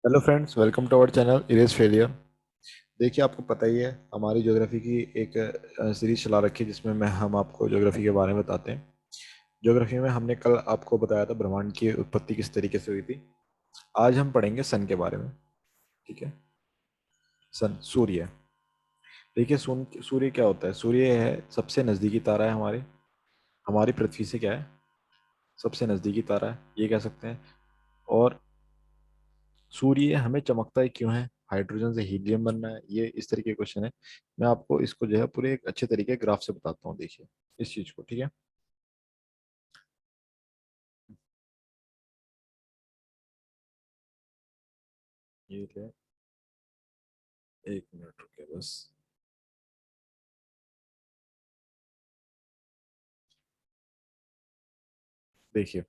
Hello friends, welcome to our channel erase failure. देखिए, आपको पता ही है हमारी ज्योग्राफी की एक सीरीज चला रखी है जिसमें मैं हम आपको ज्योग्राफी के बारे में बताते हैं। ज्योग्राफी में हमने कल आपको बताया था ब्रह्मांड की उत्पत्ति किस तरीके से हुई थी। आज हम पढ़ेंगे सन के बारे में। ठीक है। सन, सूर्य। देखिए, सूर्य क्या होता है? सूर्य है सबसे नज़दीकी तारा है हमारे हमारी पृथ्वी से। क्या है? सबसे नज़दीकी तारा है, ये कह सकते हैं। और सूर्य हमें चमकता ही क्यों है? हाइड्रोजन से हीलियम बनना है, ये इस तरीके के क्वेश्चन है। मैं आपको इसको जो है पूरे एक अच्छे तरीके ग्राफ से बताता हूँ। देखिए इस चीज को। ठीक है। ये है। एक मिनट रुकिए बस। देखिए,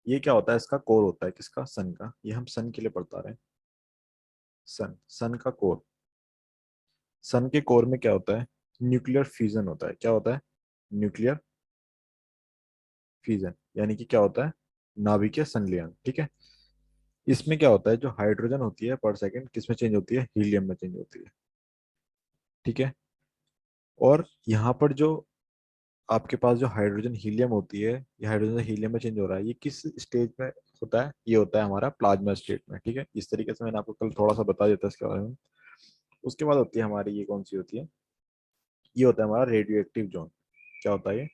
ये क्या होता है? इसका कोर होता है किसका? सन का। ये हम सन के लिए पढ़ता रहे हैं। सन, सन का कोर। सन के कोर में क्या होता है? न्यूक्लियर फ्यूजन होता है। क्या होता है? न्यूक्लियर फ्यूजन, यानी कि क्या होता है? नाभिकीय संलयन। ठीक है। इसमें क्या होता है? जो हाइड्रोजन होती है पर सेकंड किस में चेंज होती है? हीलियम में चेंज होती है। ठीक है। और यहाँ पर जो आपके पास जो हाइड्रोजन हीलियम होती है, ये हाइड्रोजन हीलियम में चेंज हो रहा है, ये किस स्टेज में होता है? ये होता है हमारा प्लाज्मा स्टेट में। ठीक है। इस तरीके से मैंने आपको कल थोड़ा सा बता देता है इसके बारे में। उसके बाद होती है हमारी, ये कौन सी होती है? ये होता है हमारा रेडियो एक्टिव जोन। क्या होता है ये?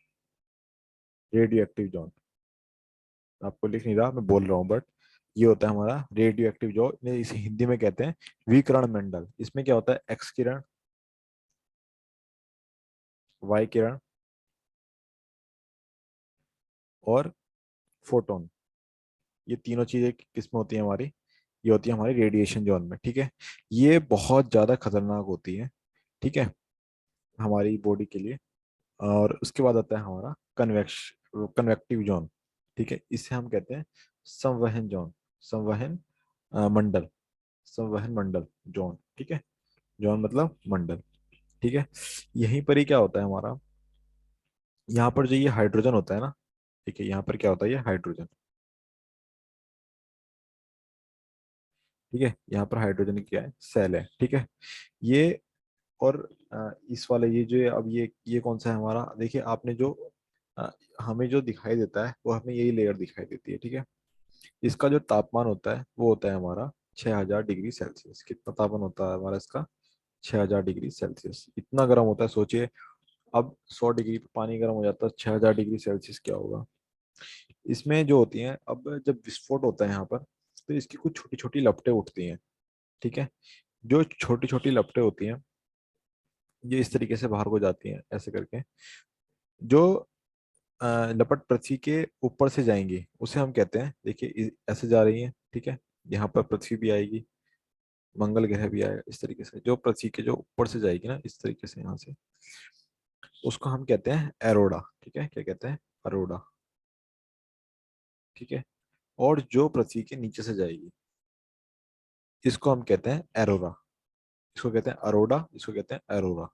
Radio active zone. आपको लिख नहीं रहा, मैं बोल रहा हूँ बट ये होता है हमारा रेडियो एक्टिव जोन। इसे हिंदी में कहते हैं विकिरण मंडल। इसमें क्या होता है? एक्स किरण, वाई किरण और फोटोन। ये तीनों चीजें किसमें होती है हमारी? ये होती है हमारी रेडिएशन जोन में। ठीक है। ये बहुत ज्यादा खतरनाक होती है। ठीक है, हमारी बॉडी के लिए। और उसके बाद आता है हमारा कन्वेक्टिव जोन। ठीक है, इसे हम कहते हैं संवहन जोन। संवहन मंडल। संवहन मंडल जोन। ठीक है। जोन मतलब मंडल। ठीक है। यहीं पर ही क्या होता है हमारा? यहाँ पर जो ये हाइड्रोजन होता है ना, ठीक है, यहाँ पर क्या होता है? ये हाइड्रोजन। ठीक है, यहाँ पर हाइड्रोजन क्या है? सेल है। ठीक है। ये और इस वाले ये जो अब ये कौन सा है हमारा? देखिए, आपने जो अ, हमें जो दिखाई देता है वो हमें यही लेयर दिखाई देती है। ठीक है। इसका जो तापमान होता है वो होता है हमारा 6000 डिग्री सेल्सियस। कितना तापमान होता है हमारा इसका? 6000 डिग्री सेल्सियस। इतना गर्म होता है, सोचिए। अब 100 डिग्री पे पानी गर्म हो जाता है, 6000 डिग्री सेल्सियस क्या होगा? इसमें जो होती है, अब जब विस्फोट होता है यहाँ पर, तो इसकी कुछ छोटी छोटी लपटें उठती हैं। ठीक है। जो छोटी छोटी लपटें होती हैं, ये इस तरीके से बाहर को जाती हैं ऐसे करके। जो लपट पृथ्वी के ऊपर से जाएंगी उसे हम कहते हैं, देखिए ऐसे जा रही है। ठीक है। यहाँ पर पृथ्वी भी आएगी, मंगल ग्रह भी आएगा। इस तरीके से जो पृथ्वी के जो ऊपर से जाएगी ना, इस तरीके से यहाँ से, उसको हम कहते हैं एरोडा। ठीक है, क्या कहते हैं? अरोडा। ठीक है। और जो पृथ्वी के नीचे से जाएगी, इसको हम कहते हैं एरोरा। इसको कहते हैं अरोडा, इसको कहते हैं एरोरा।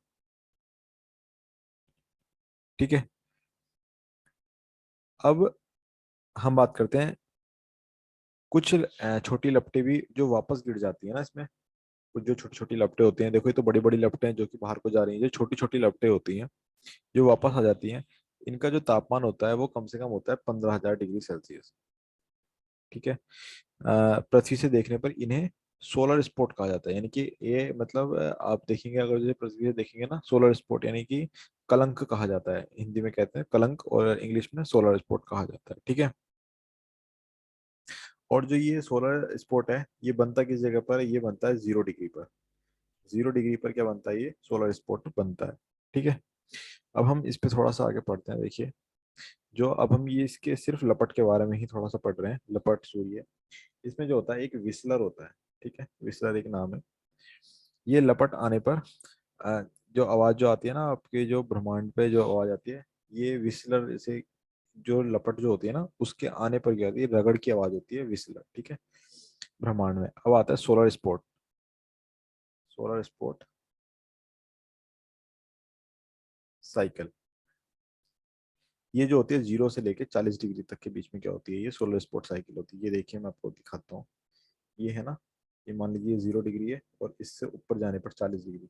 ठीक है। अब हम बात करते हैं कुछ छोटी लपटें भी जो वापस गिर जाती है ना इसमें। कुछ जो छोटी छोटी लपटें होती हैं, देखो ये तो बड़ी बड़ी लपटें हैं जो कि बाहर को जा रही हैं। जो छोटी छोटी लपटें होती हैं जो वापस आ जाती हैं, इनका जो तापमान होता है वो कम से कम होता है 15000 डिग्री सेल्सियस। ठीक है। पृथ्वी से देखने पर इन्हें सोलर स्पॉट कहा जाता है। यानी कि ये मतलब आप देखेंगे, अगर जो पृथ्वी से देखेंगे ना, सोलर स्पॉट यानी कि कलंक कहा जाता है। हिंदी में कहते हैं कलंक और इंग्लिश में सोलर स्पॉट कहा जाता है। ठीक है। और जो ये सोलर स्पॉट है, ये बनता किस जगह पर है? ये बनता है 0 डिग्री पर। 0 डिग्री पर क्या बनता है? ये सोलर स्पॉट बनता है। ठीक है। अब हम इस पे थोड़ा सा आगे पढ़ते हैं। देखिए, जो अब हम ये इसके सिर्फ लपट के बारे में ही थोड़ा सा पढ़ रहे हैं, लपट सूर्य। इसमें जो होता है एक विस्लर होता है। ठीक है, विस्लर एक नाम है। ये लपट आने पर अ, जो आवाज जो आती है ना आपके जो ब्रह्मांड पे जो आवाज आती है, ये विस्लर से जो लपट जो होती है ना उसके आने पर क्या होती है? रगड़ की आवाज होती है, विस्लर। ठीक है। ब्रह्मांड में अब आता है solar spot. Solar spot cycle. ये जो होती है 0 से लेके 40 डिग्री तक के बीच में क्या होती है? ये सोलर स्पॉट साइकिल होती है। ये देखिए, मैं आपको दिखाता हूँ। ये है ना, ये मान लीजिए 0 डिग्री है और इससे ऊपर जाने पर 40 डिग्री।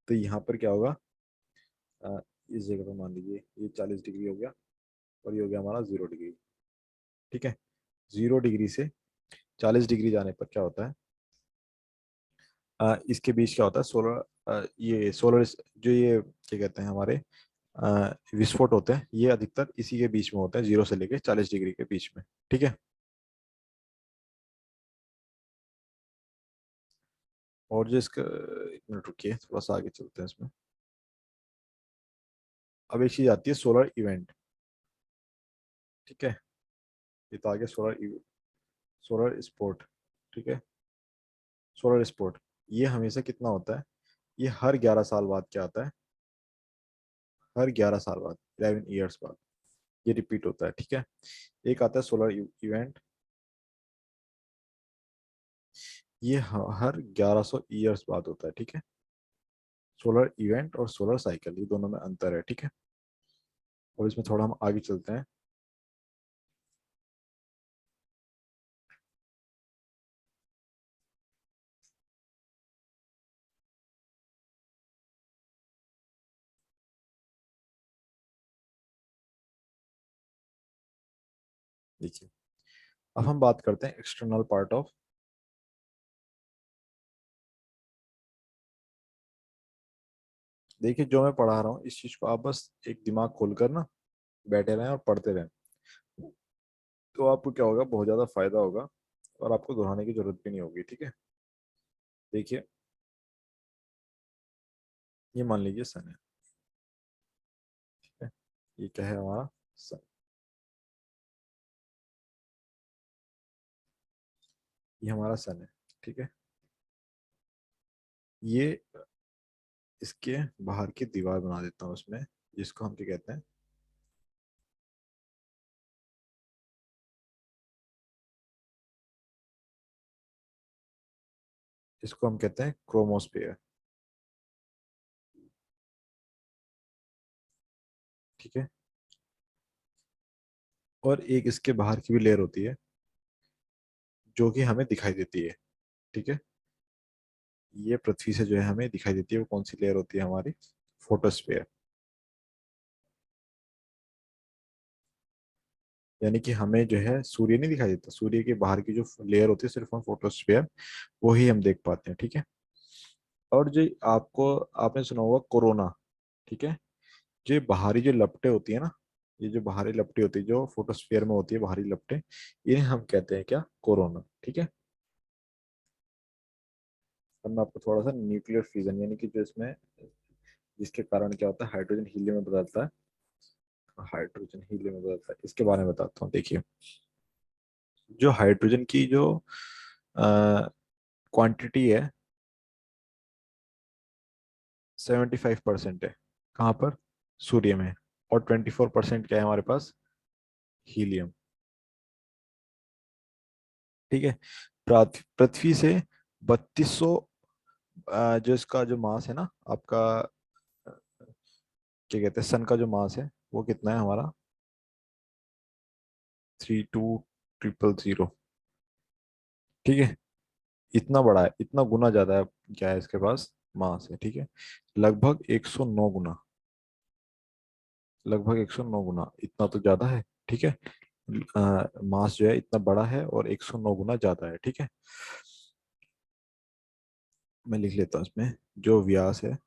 तो यहाँ पर क्या होगा, इस जगह पर मान लीजिए ये 40 डिग्री हो गया और ये हो गया हमारा 0 डिग्री। ठीक है, 0 डिग्री से 40 डिग्री जाने पर क्या होता है, इसके बीच क्या होता है, सोलर, ये सोलर जो ये क्या कहते हैं हमारे विस्फोट होते हैं, ये अधिकतर इसी के बीच में होते हैं, 0 से लेके 40 डिग्री के बीच में। ठीक है, और जो इसका, एक मिनट रुकिए, थोड़ा सा आगे चलते हैं इसमें। अब एक चीज आती है सोलर इवेंट। ठीक है, ये तो आगे सोलर स्पोर्ट। ठीक है, सोलर स्पोर्ट, ये हमेशा कितना होता है, ये हर 11 साल बाद क्या आता है, हर 11 साल बाद, 11 ईयर्स बाद ये रिपीट होता है। ठीक है, एक आता है सोलर इवेंट, ये हर 1100 ईयर्स बाद होता है। ठीक है, सोलर इवेंट और सोलर साइकिल, ये दोनों में अंतर है। ठीक है, और इसमें थोड़ा हम आगे चलते हैं। देखिए, अब हम बात करते हैं एक्सटर्नल पार्ट ऑफ। देखिए, जो मैं पढ़ा रहा हूँ इस चीज को आप बस एक दिमाग खोलकर ना बैठे रहें और पढ़ते रहें, तो आपको क्या होगा, बहुत ज्यादा फायदा होगा और आपको दोहराने की जरूरत भी नहीं होगी। ठीक है, देखिए, ये मान लीजिए सन है। ठीक है, ये क्या है हमारा, सन। ये हमारा सन है। ठीक है, ये इसके बाहर की दीवार बना देता हूँ उसमें, जिसको हम क्या कहते हैं, इसको हम कहते हैं क्रोमोस्फेयर। ठीक है, और एक इसके बाहर की भी लेयर होती है जो कि हमें दिखाई देती है। ठीक है, ये पृथ्वी से जो है हमें दिखाई देती है, वो कौन सी लेयर होती है हमारी, फोटोस्फेयर। यानी कि हमें जो है सूर्य नहीं दिखाई देता, सूर्य के बाहर की जो लेयर होती है सिर्फ हम फोटोस्फेयर, वो ही हम देख पाते हैं। ठीक है, और जो आपको, आपने सुना होगा कोरोना। ठीक है, जो ये बाहरी जो लपटें होती है ना, ये जो बाहरी लपटें होती है जो फोटोस्फेयर में होती है, बाहरी लपटें, इन्हें हम कहते हैं क्या, कोरोना। ठीक है, अब मैं आपको थोड़ा सा न्यूक्लियर फिजन, यानी कि जो इसमें, जिसके कारण क्या होता है, हाइड्रोजन हीलियम में बदलता है, हाइड्रोजन हीलियम में बदलता है, इसके बारे में बताता हूँ। देखिए, जो हाइड्रोजन की जो क्वांटिटी है, 75% है। कहाँ पर, सूर्य में। और 24% क्या है हमारे पास, हीलियम। ठीक है, पृथ्वी से 3200, जो इसका जो मास है ना आपका, क्या कहते हैं, सन का जो मास है वो कितना है हमारा, 32,000। ठीक है, इतना बड़ा है, इतना गुना ज्यादा है, क्या है इसके पास, मास है। ठीक है, लगभग 109 गुना, लगभग 109 गुना, इतना तो ज्यादा है। ठीक है, मास जो है इतना बड़ा है और 109 गुना ज्यादा है। ठीक है, मैं लिख लेता हूँ इसमें, जो व्यास है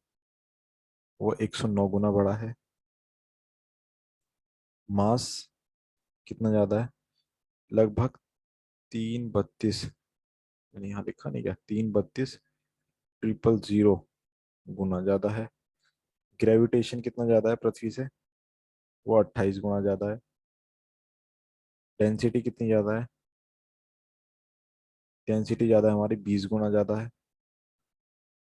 वो 109 गुना बड़ा है, मास कितना ज्यादा है, लगभग 332, मैंने यहाँ लिखा नहीं क्या, 332,000 गुना ज्यादा है। ग्रेविटेशन कितना ज्यादा है पृथ्वी से, वो 28 गुना ज्यादा है। डेंसिटी कितनी ज्यादा है, डेंसिटी ज्यादा है हमारी, 20 गुना ज्यादा है।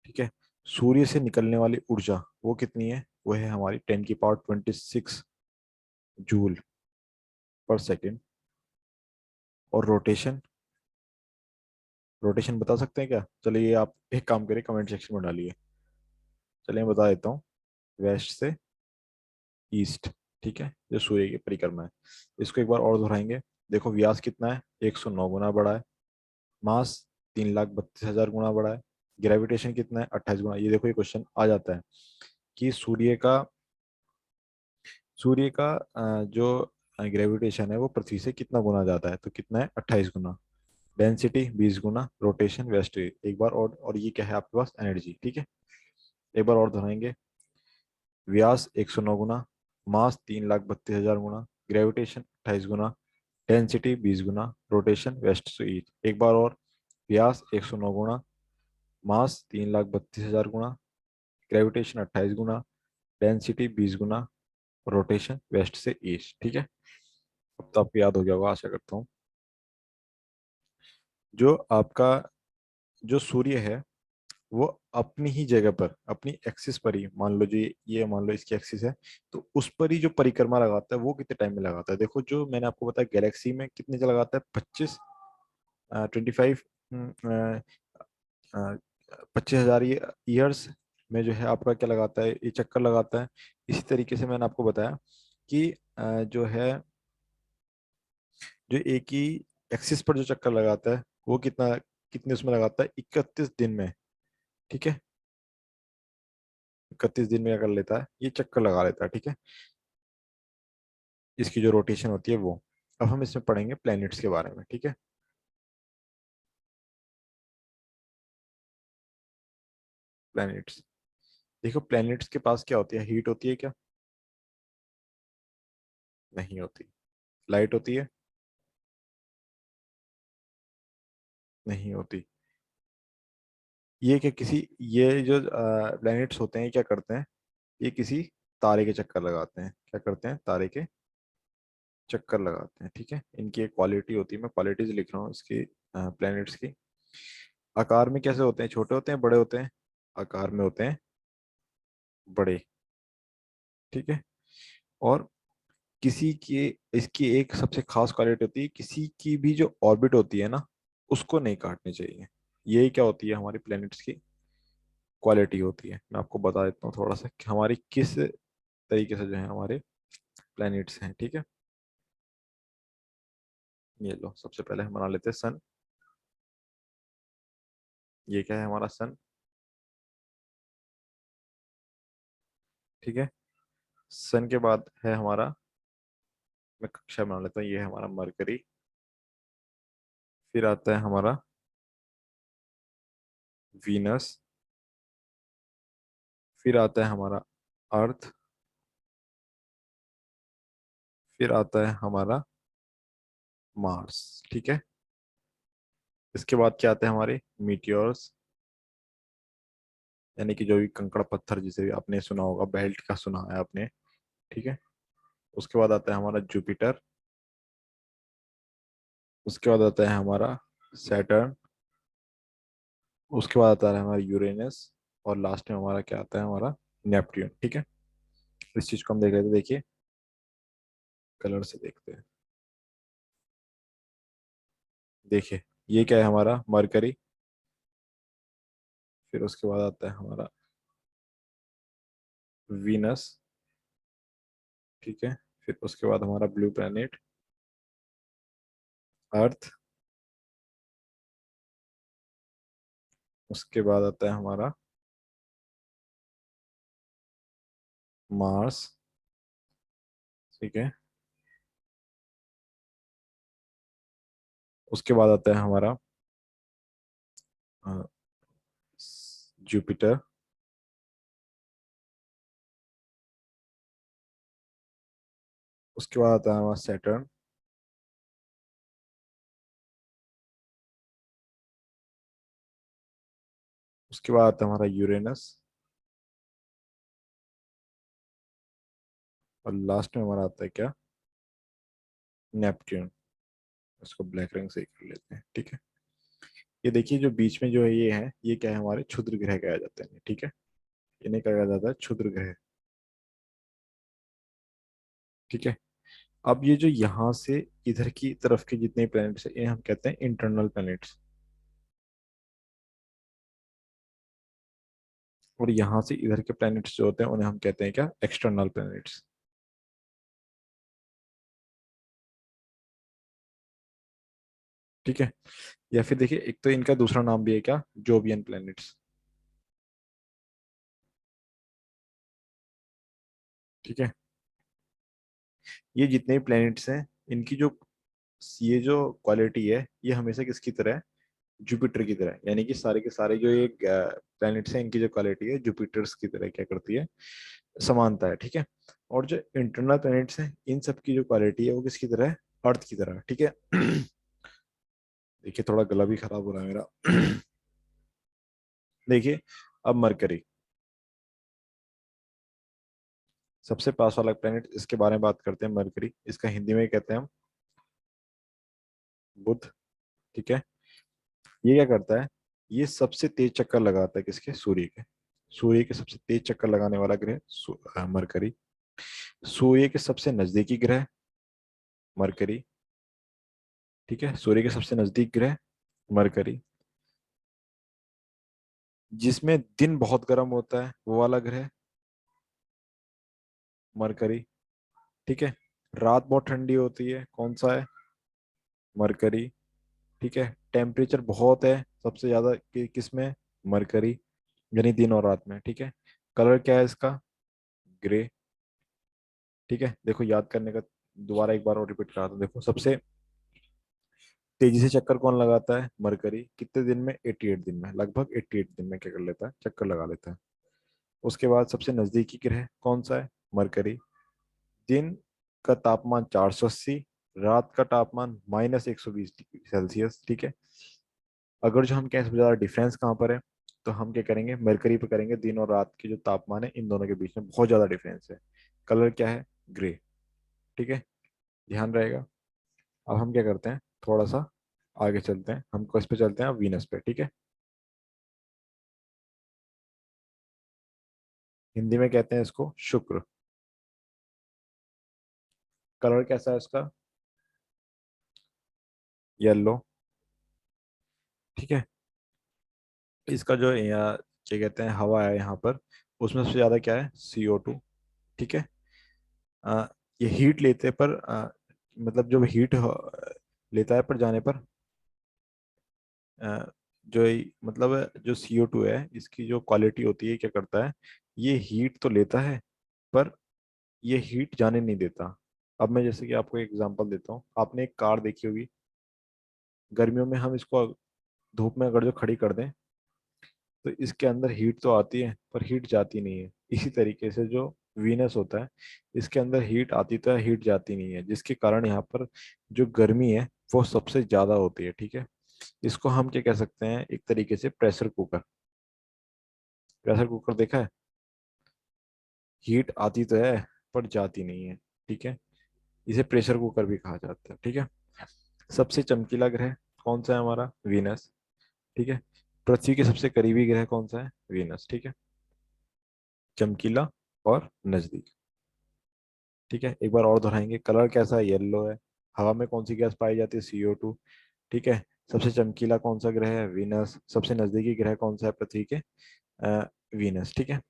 ठीक है, सूर्य से निकलने वाली ऊर्जा वो कितनी है, वो है हमारी 10 की पावर 26 जूल पर सेकेंड। और रोटेशन, रोटेशन बता सकते हैं क्या, चलिए आप एक काम करिए, कमेंट सेक्शन में डालिए। चलिए मैं बता देता हूँ, वेस्ट से ईस्ट। ठीक है, जो सूर्य की परिक्रमा है, इसको एक बार और दोहराएंगे। देखो, व्यास कितना है, 109 गुना बड़ा है, मास 3,32,000 गुना बड़ा है। ग्रेविटेशन कितना है? 28 गुना। ये देखो, ये क्वेश्चन आ जाता है कि सूर्य का जो ग्रेविटेशन है वो पृथ्वी से कितना गुना ज्यादा है, तो कितना है? 28 गुना। डेंसिटी 20 गुना, रोटेशन वेस्ट। एक बार और ये क्या है आपके पास? एनर्जी। ठीक है, एक बार और दोहराएंगे। व्यास 109 गुना, मास 3,32,000 गुना, ग्रेविटेशन 28 गुना, डेंसिटी 20 गुना, रोटेशन वेस्ट टू ईस्ट। एक बार और। व्यास 109 गुना, मास 3,32,000 गुना, ग्रेविटेशन 28 गुना, डेंसिटी 20 गुना, रोटेशन वेस्ट से ईस्ट। ठीक है, अब तो आपको याद हो गया होगा, आशा करता हूँ। जो आपका जो सूर्य है वो अपनी ही जगह पर, अपनी एक्सिस पर ही, मान लो जो ये मान लो इसकी एक्सिस है, तो उस पर ही जो परिक्रमा लगाता है वो कितने टाइम में लगाता है? देखो, जो मैंने आपको बताया गैलेक्सी में कितने का लगाता है, 25 25,000 ईयर्स में जो है आपका क्या लगाता है, ये चक्कर लगाता है। इसी तरीके से मैंने आपको बताया कि जो है, जो एक ही एक्सिस पर जो चक्कर लगाता है वो कितने उसमें लगाता है? 31 दिन में। ठीक है, 31 दिन में क्या कर लेता है? ये चक्कर लगा लेता है। ठीक है, इसकी जो रोटेशन होती है वो। अब हम इसमें पढ़ेंगे प्लैनेट्स के बारे में। ठीक है, प्लैनेट्स। देखो, प्लैनेट्स के पास क्या होती है? हीट होती है क्या? नहीं होती। लाइट होती है? नहीं होती। ये जो प्लैनेट्स होते हैं ये क्या करते हैं? ये किसी तारे के चक्कर लगाते हैं। क्या करते हैं? तारे के चक्कर लगाते हैं। ठीक है, इनकी एक क्वालिटी होती है, मैं क्वालिटीज लिख रहा हूँ इसकी, प्लैनेट्स की। आकार में कैसे होते हैं? छोटे होते हैं, बड़े होते हैं? आकार में होते हैं बड़े। ठीक है, और किसी की इसकी एक सबसे खास क्वालिटी होती है, किसी की भी जो ऑर्बिट होती है ना, उसको नहीं काटनी चाहिए। यही क्या होती है हमारी प्लैनेट्स की क्वालिटी होती है। मैं आपको बता देता हूँ थोड़ा सा कि हमारी किस तरीके से जो है हमारे प्लैनेट्स हैं। ठीक है, ये लो, सबसे पहले हम बना लेते हैं सन। ये क्या है? हमारा सन। ठीक है, सन के बाद है हमारा, मैं कक्षा बना लेता हूँ, ये है हमारा मरकरी। फिर आता है हमारा वीनस। फिर आता है हमारा अर्थ। फिर आता है हमारा मार्स। ठीक है, इसके बाद क्या आते हैं हमारे मीटियोर्स, यानी कि जो भी कंकड़ पत्थर, जिसे भी आपने सुना होगा, बेल्ट का सुना है आपने। ठीक है, उसके बाद आता है हमारा जुपिटर। उसके बाद आता है हमारा सैटर्न। उसके बाद आता है हमारा यूरेनस। और लास्ट में हमारा क्या आता है? हमारा नेपट्टून। ठीक है, इस चीज को हम देख लेते हैं। देखिए, कलर से देखते हैं। देखिए, ये क्या है? हमारा मरकरी। फिर उसके बाद आता है हमारा वीनस। ठीक है, फिर उसके बाद हमारा ब्लू प्लैनेट अर्थ। उसके बाद आता है हमारा मार्स। ठीक है, उसके बाद आता है हमारा जुपिटर। उसके बाद आता है हमारा सैटर्न। उसके बाद आता है हमारा यूरेनस। और लास्ट में हमारा आता है क्या? नेपट्टून। इसको ब्लैक रंग से ही कर लेते हैं। ठीक है, ये देखिए, जो बीच में जो है ये क्या है? हमारे क्षुद्र ग्रह कहा जाते हैं। ठीक है, इन्हें कहा जाता है क्षुद्र ग्रह। ठीक है, अब ये जो यहाँ से इधर की तरफ के जितने प्लैनेट्स हैं ये हम कहते हैं इंटरनल प्लैनेट्स। और यहाँ से इधर के प्लैनेट्स जो होते हैं उन्हें हम कहते हैं क्या? External planets. ठीक है। या फिर देखिए, एक तो इनका दूसरा नाम भी है क्या, जोवियन प्लैनेट्स। ठीक है। ये जितने भी प्लैनेट्स हैं, इनकी जो ये जो क्वालिटी है, ये हमेशा किसकी तरह है, जुपिटर की तरह है। यानी कि सारे के सारे जो ये प्लैनेट्स हैं, इनकी जो क्वालिटी है जुपिटर्स की तरह क्या करती है, समानता है। ठीक है। और जो इंटरनल प्लैनेट्स हैं, इन सब की जो क्वालिटी है वो किसकी तरह है, अर्थ की तरह है। ठीक है। देखिए, थोड़ा गला भी खराब हो रहा है मेरा। देखिए, अब मरकरी सबसे पास वाला प्लेनेट, इसके बारे में बात करते हैं। मरकरी, इसका हिंदी में कहते हैं हम बुध। ठीक है। ये क्या करता है, ये सबसे तेज चक्कर लगाता है किसके, सूर्य के। सूर्य के सबसे तेज चक्कर लगाने वाला ग्रह मरकरी। सूर्य के सबसे नजदीकी ग्रह मरकरी। ठीक है, सूर्य के सबसे नजदीक ग्रह मरकरी। जिसमें दिन बहुत गर्म होता है वो वाला ग्रह मरकरी। ठीक है। रात बहुत ठंडी होती है, कौन सा है, मरकरी। ठीक है। टेम्परेचर बहुत है सबसे ज्यादा किस में, मरकरी, यानी दिन और रात में। ठीक है। कलर क्या है इसका, ग्रे। ठीक है। देखो, याद करने का दोबारा एक बार और रिपीट करा दो। देखो, सबसे तेजी से चक्कर कौन लगाता है, मरकरी। कितने दिन में, 88 दिन में, लगभग 88 दिन में क्या कर लेता है, चक्कर लगा लेता है। उसके बाद सबसे नजदीकी ग्रह कौन सा है, मरकरी। दिन का तापमान 480, रात का तापमान -120 डिग्री सेल्सियस। ठीक है। अगर जो हम कहें सबसे ज्यादा डिफरेंस कहाँ पर है, तो हम क्या करेंगे, मरकरी पे करेंगे। दिन और रात की जो तापमान है, इन दोनों के बीच में बहुत ज्यादा डिफरेंस है। कलर क्या है, ग्रे। ठीक है, ध्यान रहेगा। अब हम क्या करते हैं, थोड़ा सा आगे चलते हैं, हम किस पे चलते हैं, वीनस पे। ठीक है। हिंदी में कहते हैं इसको शुक्र। कलर कैसा है इसका, येलो। ठीक है। इसका जो यहाँ क्या कहते हैं, हवा है यहाँ पर, उसमें सबसे ज्यादा क्या है, CO2। ठीक है। अ, ये हीट लेते पर मतलब जो हीट लेता है पर जाने पर, जो मतलब जो CO2 है, इसकी जो क्वालिटी होती है, क्या करता है, ये हीट तो लेता है पर ये हीट जाने नहीं देता। अब मैं जैसे कि आपको एक एग्जांपल देता हूँ। आपने एक कार देखी होगी, गर्मियों में हम इसको धूप में अगर जो खड़ी कर दें, तो इसके अंदर हीट तो आती है पर हीट जाती नहीं है। इसी तरीके से जो वीनस होता है, इसके अंदर हीट आती तो है, हीट जाती नहीं है, जिसके कारण यहाँ पर जो गर्मी है वो सबसे ज्यादा होती है। ठीक है। इसको हम क्या कह सकते हैं, एक तरीके से प्रेशर कुकर। प्रेशर कुकर देखा है, हीट आती तो है पर जाती नहीं है। ठीक है। इसे प्रेशर कुकर भी कहा जाता है। ठीक है। सबसे चमकीला ग्रह कौन सा है, हमारा वीनस। ठीक है। पृथ्वी के सबसे करीबी ग्रह कौन सा है, वीनस। ठीक है। चमकीला और नजदीक। ठीक है, एक बार और दोहराएंगे। कलर कैसा है, येलो है। हवा में कौन सी गैस पाई जाती है, CO2। ठीक है। सबसे चमकीला कौन सा ग्रह है, वीनस। सबसे नजदीकी ग्रह कौन सा है पृथ्वी के, वीनस। ठीक है।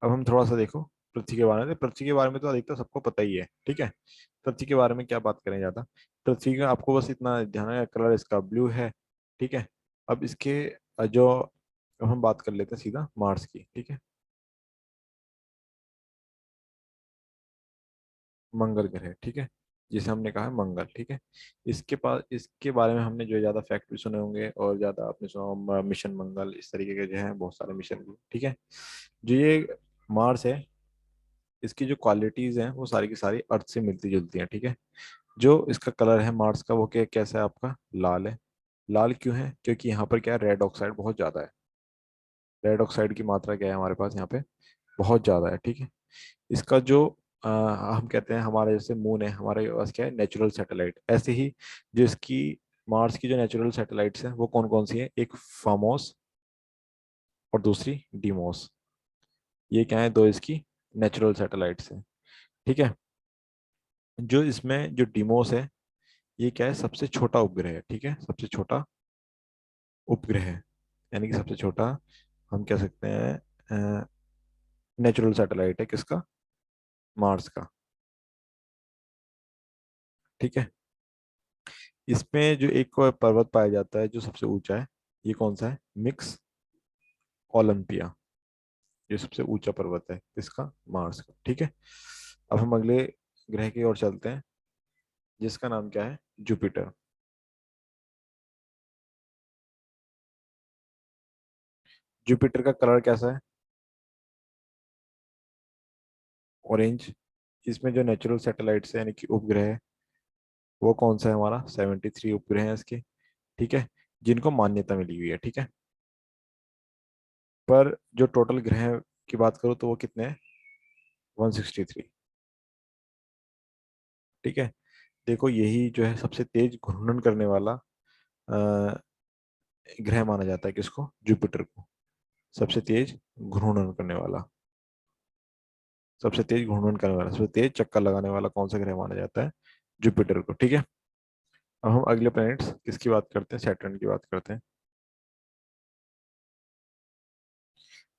अब हम थोड़ा सा देखो पृथ्वी के बारे में। तो पृथ्वी के बारे में तो अधिकतर सबको पता ही है। ठीक है। पृथ्वी के बारे में क्या बात करें ज्यादा, पृथ्वी का आपको बस इतना ध्यान है, कलर इसका ब्लू है। ठीक है। अब इसके जो, अब हम बात कर लेते हैं सीधा मार्स की। ठीक है। मंगल ग्रह। ठीक है, जिसे हमने कहा है मंगल। ठीक है। इसके पास, इसके बारे में हमने जो ज्यादा फैक्ट भी सुने होंगे, और ज्यादा आपने सुना होगा, मिशन मंगल, इस तरीके के जो है बहुत सारे मिशन भी। ठीक है। जो ये मार्स है, इसकी जो क्वालिटीज हैं वो सारी की सारी अर्थ से मिलती जुलती हैं। ठीक है। जो इसका कलर है मार्स का, वो क्या कैसा है आपका, लाल है। लाल क्यों है, क्योंकि यहाँ पर क्या है, रेड ऑक्साइड बहुत ज्यादा है। रेड ऑक्साइड की मात्रा क्या है हमारे पास यहाँ पे, बहुत ज्यादा है। ठीक है। इसका जो हम कहते हैं, हमारे जैसे मून है, हमारे पास क्या है, नेचुरल सैटेलाइट। ऐसे ही जो इसकी मार्स की जो नेचुरल सैटेलाइट्स हैं वो कौन कौन सी हैं, एक फामोस और दूसरी डीमोस। ये क्या है, दो इसकी नेचुरल सैटेलाइट्स हैं। ठीक है। जो इसमें जो डीमोस है, ये क्या है, सबसे छोटा उपग्रह है। ठीक है, सबसे छोटा उपग्रह है, यानी कि सबसे छोटा, हम कह सकते हैं नेचुरल सैटेलाइट है किसका, मार्स का। ठीक है। इसमें जो एक पर्वत पाया जाता है जो सबसे ऊंचा है, ये कौन सा है? Mix Olympia. ये सबसे ऊंचा पर्वत है इसका, मार्स का। ठीक है, अब हम अगले ग्रह की ओर चलते हैं, जिसका नाम क्या है? जुपिटर। जुपिटर का कलर कैसा है? ऑरेंज। इसमें जो नेचुरल सैटेलाइट्स है यानी कि उपग्रह है, वो कौन सा है हमारा? 73 उपग्रह हैं इसके। ठीक है, जिनको मान्यता मिली हुई है। ठीक है, पर जो टोटल ग्रह की बात करो तो वो कितने हैं? 163। ठीक है, देखो यही जो है सबसे तेज घूर्णन करने वाला अ, ग्रह माना जाता है। किसको? जुपिटर को। सबसे तेज घूर्णन करने वाला, सबसे तेज घूर्णन करने वाला, सबसे तेज चक्कर लगाने वाला कौन सा ग्रह माना जाता है? जुपिटर को। ठीक है, अब हम अगले प्लैनेट्स किसकी बात करते हैं? सैटर्न की बात करते हैं।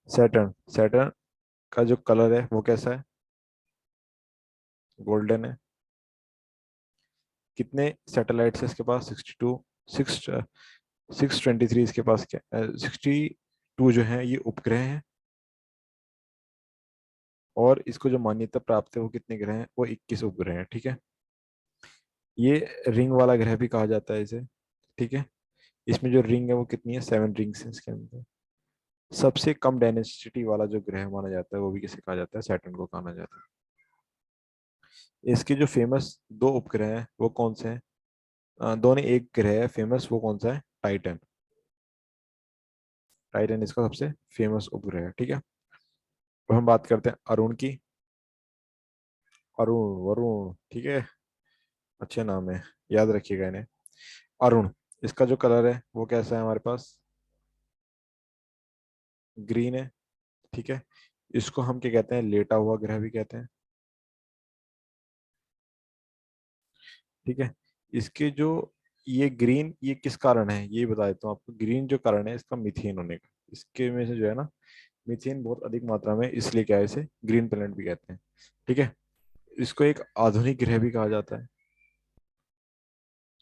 सैटर्न, सैटर्न का जो कलर है वो कैसा है? गोल्डन है। कितने सैटेलाइट्स है इसके पास? 62। सिक्स 623 इसके पास क्या? 62 जो है ये उपग्रह हैं। और इसको जो मान्यता प्राप्त है वो कितने ग्रह हैं? वो 21 उपग्रह हैं। ठीक है, ये रिंग वाला ग्रह भी कहा जाता है इसे। ठीक है, इसमें जो रिंग है वो कितनी है? 7 रिंग्स है इसके अंदर। सबसे कम डेंसिटी वाला जो ग्रह माना जाता है वो भी किसे कहा जाता है? सैटर्न को कहा जाता है। इसके जो फेमस दो उपग्रह हैं वो कौन से हैं? दोनों एक ग्रह है फेमस, वो कौन सा है? टाइटन। टाइटन इसका सबसे फेमस उपग्रह है। ठीक है, अब हम बात करते हैं अरुण की। अरुण, वरुण, ठीक है, अच्छे नाम है, याद रखिएगा इन्हें। अरुण, इसका जो कलर है वो कैसा है हमारे पास? ग्रीन है। ठीक है, इसको हम क्या कहते हैं? लेटा हुआ ग्रह भी कहते हैं। ठीक है, इसके जो ये ग्रीन, ये किस कारण है ये बता देता हूँ आपको। ग्रीन जो कारण है इसका मीथेन होने का, इसके में से जो है ना, मीथेन बहुत अधिक मात्रा में, इसलिए क्या है इसे ग्रीन प्लैनेट भी कहते हैं। ठीक है, इसको एक आधुनिक ग्रह भी कहा जाता है।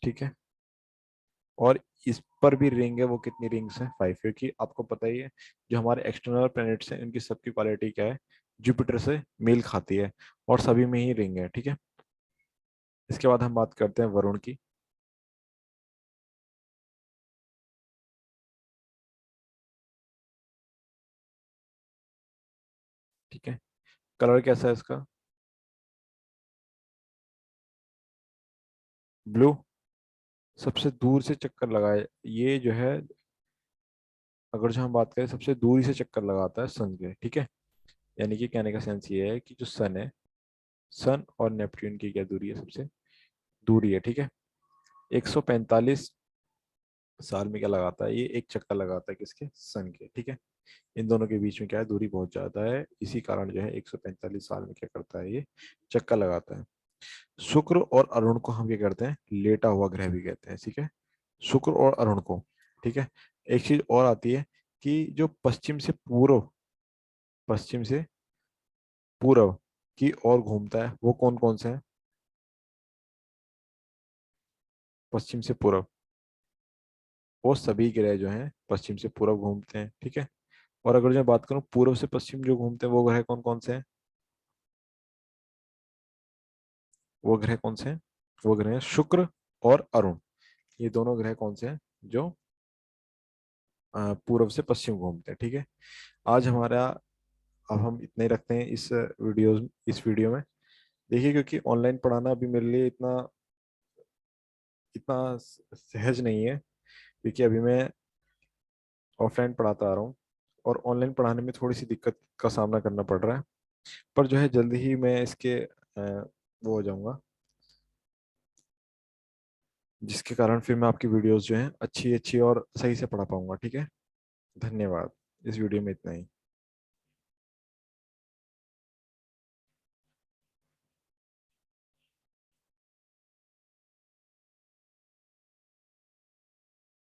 ठीक है, और इस पर भी रिंग है, वो कितनी रिंग्स हैं? 5, क्योंकि आपको पता ही है जो हमारे एक्सटर्नल प्लैनेट्स हैं उनकी सबकी क्वालिटी क्या है? जुपिटर से मेल खाती है, और सभी में ही रिंग है। ठीक है, इसके बाद हम बात करते हैं वरुण की। ठीक है, कलर कैसा है इसका? ब्लू। सबसे दूर से चक्कर लगाए ये जो है, अगर जो हम बात करें सबसे दूरी से चक्कर लगाता है सन के। ठीक है, यानी कि कहने का सेंस ये है कि जो सन है, सन और नेपट्टून की क्या दूरी है? सबसे दूरी है। ठीक है, 145 साल में क्या लगाता है ये? एक चक्कर लगाता है किसके? सन के। ठीक है, इन दोनों के बीच में क्या है? दूरी बहुत ज्यादा है, इसी कारण जो है 145 साल में क्या करता है ये? चक्कर लगाता है। शुक्र और अरुण को हम क्या करते हैं? लेटा हुआ ग्रह भी कहते हैं। ठीक है, शुक्र और अरुण को। ठीक है, एक चीज और आती है कि जो पश्चिम से पूर्व की ओर घूमता है वो कौन कौन सा है? पश्चिम से पूर्व, वो सभी ग्रह जो हैं पश्चिम से पूर्व घूमते हैं। ठीक है, और अगर जो मैं बात करूं पूर्व से पश्चिम जो घूमते हैं वो ग्रह कौन कौन से हैं? वो ग्रह कौन से हैं? वो ग्रह हैं शुक्र और अरुण। ये दोनों ग्रह कौन से हैं जो पूर्व से पश्चिम घूमते हैं? ठीक है, आज हमारा, अब हम इतना ही रखते हैं इस वीडियो में। देखिए, क्योंकि ऑनलाइन पढ़ाना अभी मेरे लिए इतना इतना सहज नहीं है, क्योंकि अभी मैं ऑफलाइन पढ़ाता आ रहा हूँ, और ऑनलाइन पढ़ाने में थोड़ी सी दिक्कत का सामना करना पड़ रहा है। पर जो है जल्दी ही मैं इसके वो हो जाऊंगा, जिसके कारण फिर मैं आपकी वीडियोस जो हैं अच्छी अच्छी और सही से पढ़ा पाऊंगा। ठीक है, धन्यवाद। इस वीडियो में इतना ही।